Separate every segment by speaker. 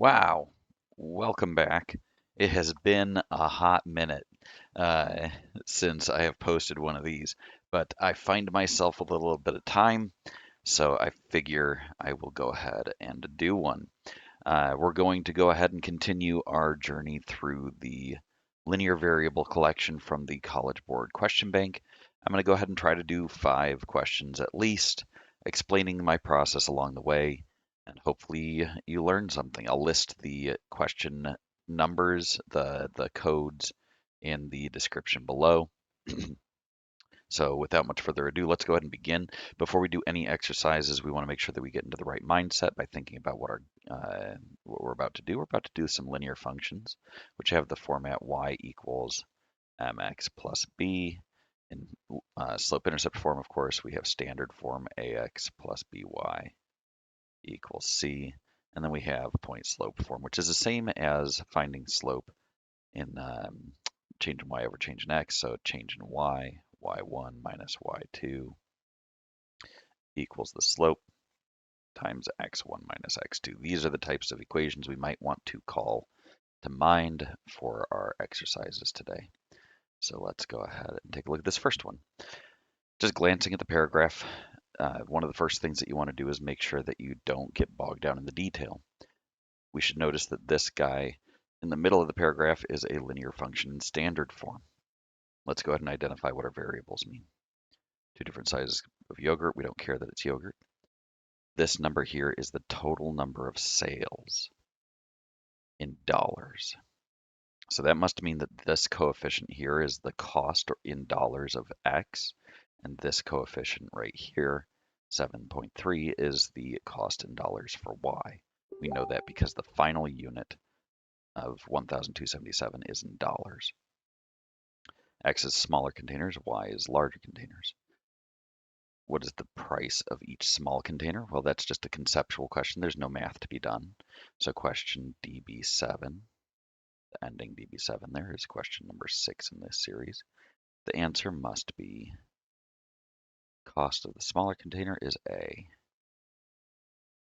Speaker 1: Wow, welcome back. It has been a hot minute uh, since I have posted one of these, but I find myself a little bit of time, so I figure I will go ahead and do one. We're going to go ahead and continue our journey through the linear variable collection from the College Board question bank. I'm going to go ahead and try to do 5 questions at least, explaining my process along the way, and hopefully you learn something. I'll list the question numbers, the codes in the description below. So without much further ado, let's go ahead and begin. Before we do any exercises, we want to make sure that we get into the right mindset by thinking about what we're about to do. We're about to do some linear functions, which have the format y equals mx plus b. In slope-intercept form, of course, we have standard form ax plus by equals c. And then we have point slope form, which is the same as finding slope in change in y over change in x. So change in y, y1 minus y2 equals the slope times x1 minus x2. These are the types of equations we might want to call to mind for our exercises today. So let's go ahead and take a look at this first one. Just glancing at the paragraph, one of the first things that you want to do is make sure that you don't get bogged down in the detail. We should notice that this guy in the middle of the paragraph is a linear function in standard form. Let's go ahead and identify what our variables mean. Two different sizes of yogurt. We don't care that it's yogurt. This number here is the total number of sales in dollars. So that must mean that this coefficient here is the cost in dollars of X, and this coefficient right here, 7.3, is the cost in dollars for Y. We know that because the final unit of 1,277 is in dollars. X is smaller containers, Y is larger containers. What is the price of each small container? Well, that's just a conceptual question. There's no math to be done. So question DB7, the ending DB7 there is question number 6 in this series. The answer must be cost of the smaller container is A,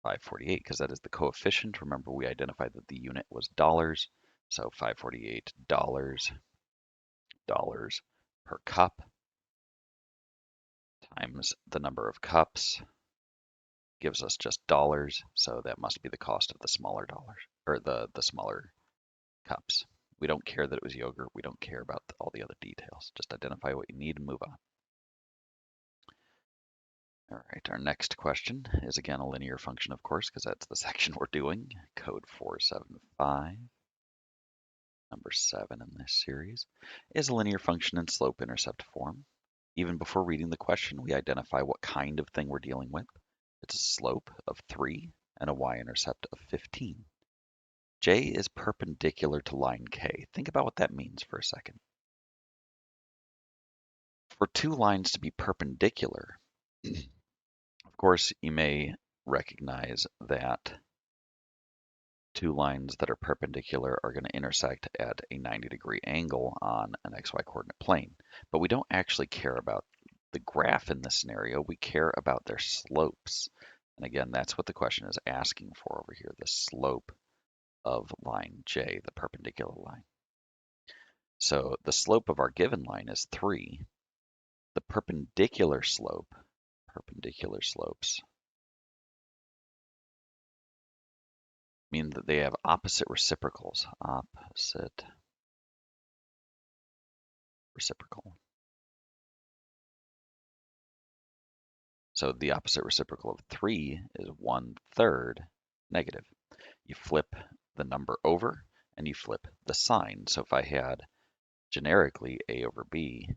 Speaker 1: 548, because that is the coefficient. Remember, we identified that the unit was dollars. So 548 dollars per cup times the number of cups gives us just dollars. So that must be the cost of the smaller dollars, or the smaller cups. We don't care that it was yogurt. We don't care about all the other details. Just identify what you need and move on. All right, our next question is again a linear function, of course, because that's the section we're doing. Code 475, number 7 in this series, is a linear function in slope-intercept form. Even before reading the question, we identify what kind of thing we're dealing with. It's a slope of 3 and a y-intercept of 15. J is perpendicular to line K. Think about what that means for a second. For two lines to be perpendicular, of course, you may recognize that two lines that are perpendicular are going to intersect at a 90-degree angle on an xy coordinate plane. But we don't actually care about the graph in this scenario. We care about their slopes. And again, that's what the question is asking for over here, the slope of line J, the perpendicular line. So the slope of our given line is 3. The perpendicular slopes mean that they have opposite reciprocals. Opposite reciprocal. So the opposite reciprocal of 3 is 1/3 negative. You flip the number over and you flip the sign. So if I had generically A over B,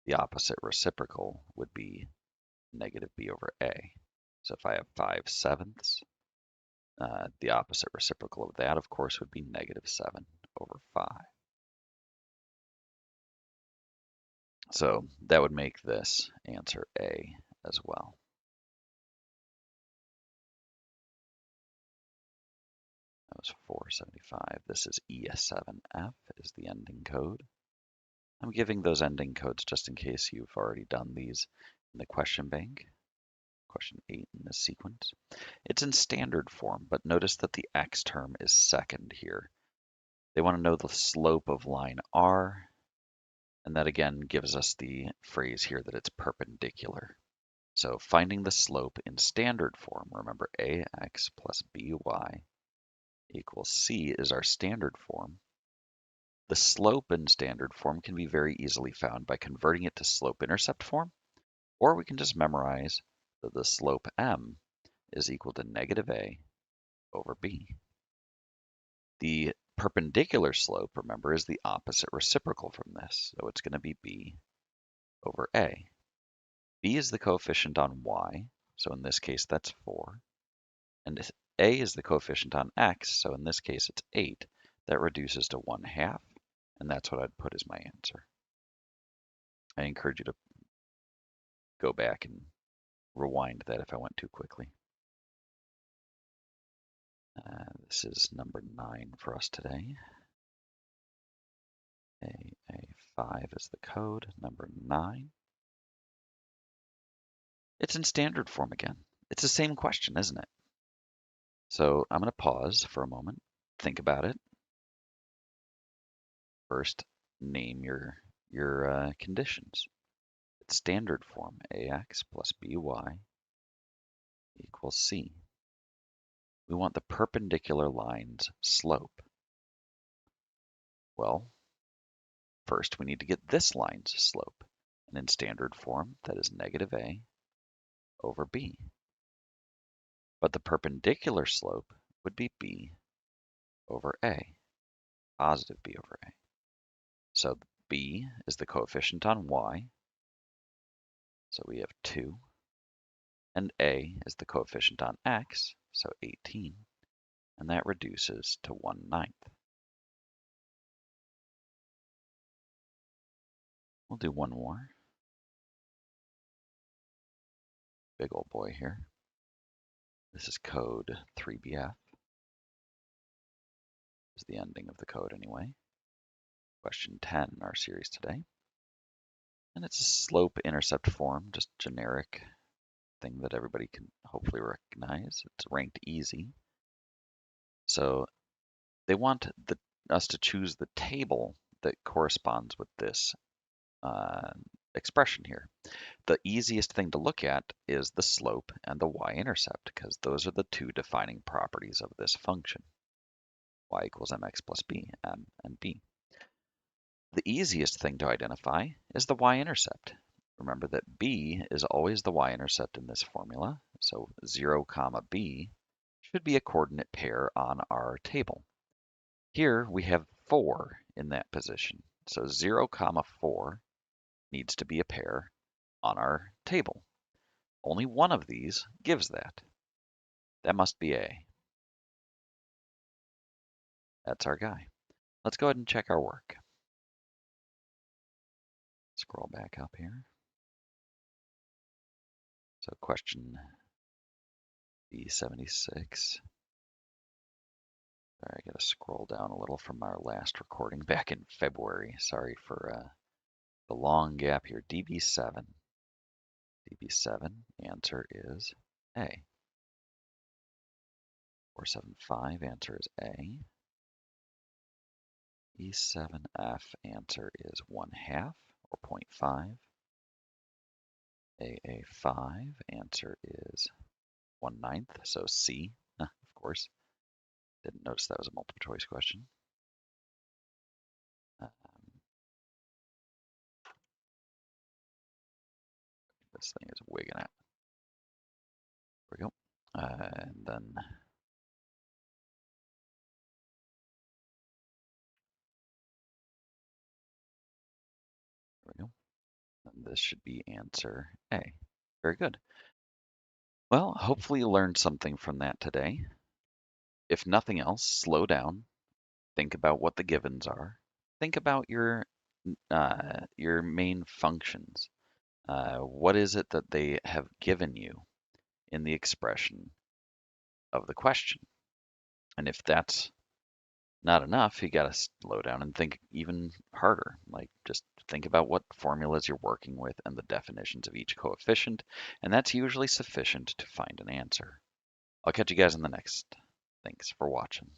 Speaker 1: the opposite reciprocal would be negative B over A. So if I have 5/7, the opposite reciprocal of that, of course, would be negative 7 over 5. So that would make this answer A as well. That was 475. This is E7F is the ending code. I'm giving those ending codes just in case you've already done these in the question bank. question 8 in this sequence. It's in standard form, but notice that the x term is second here. They want to know the slope of line r, and that again gives us the phrase here that it's perpendicular. So finding the slope in standard form, remember ax plus by equals c is our standard form. The slope in standard form can be very easily found by converting it to slope-intercept form, or we can just memorize that the slope m is equal to negative a over b. The perpendicular slope, remember, is the opposite reciprocal from this, so it's going to be b over a. b is the coefficient on y, so in this case that's 4, and a is the coefficient on x, so in this case it's 8. That reduces to 1/2, and that's what I'd put as my answer. I encourage you to go back and rewind that if I went too quickly. This is number 9 for us today. AA5 is the code, number 9. It's in standard form again. It's the same question, isn't it? So I'm going to pause for a moment, think about it. First, name your conditions. It's standard form, ax plus by equals c. We want the perpendicular line's slope. Well, first we need to get this line's slope. And in standard form, that is negative a over b. But the perpendicular slope would be b over a, positive b over a. So b is the coefficient on y, so we have 2. And a is the coefficient on x, so 18. And that reduces to 1/9. We'll do one more. Big old boy here. This is code 3BF. Is the ending of the code anyway. Question 10 in our series today. And it's a slope-intercept form, just generic thing that everybody can hopefully recognize. It's ranked easy. So they want us to choose the table that corresponds with this expression here. The easiest thing to look at is the slope and the y-intercept, because those are the two defining properties of this function. Y equals mx plus b, m and b. The easiest thing to identify is the y-intercept. Remember that b is always the y-intercept in this formula, so 0, b should be a coordinate pair on our table. Here we have 4 in that position, so 0, 4 needs to be a pair on our table. Only one of these gives that. That must be A. That's our guy. Let's go ahead and check our work. Scroll back up here. So question B76. Sorry, I gotta scroll down a little from our last recording back in February. Sorry for the long gap here. DB7. DB7, answer is A. 475, answer is A. E7F, answer is 1/2 or 0.5. AA5, answer is 1/9, so C, of course. Didn't notice that was a multiple choice question. This thing is wigging out. There we go. And then there we go. And this should be answer A. Very good. Well, hopefully you learned something from that today. If nothing else, slow down. Think about what the givens are. Think about your main functions. What is it that they have given you in the expression of the question? And if that's Not enough, you gotta slow down and think even harder. Like, just think about what formulas you're working with and the definitions of each coefficient, and that's usually sufficient to find an answer. I'll catch you guys in the next. Thanks for watching.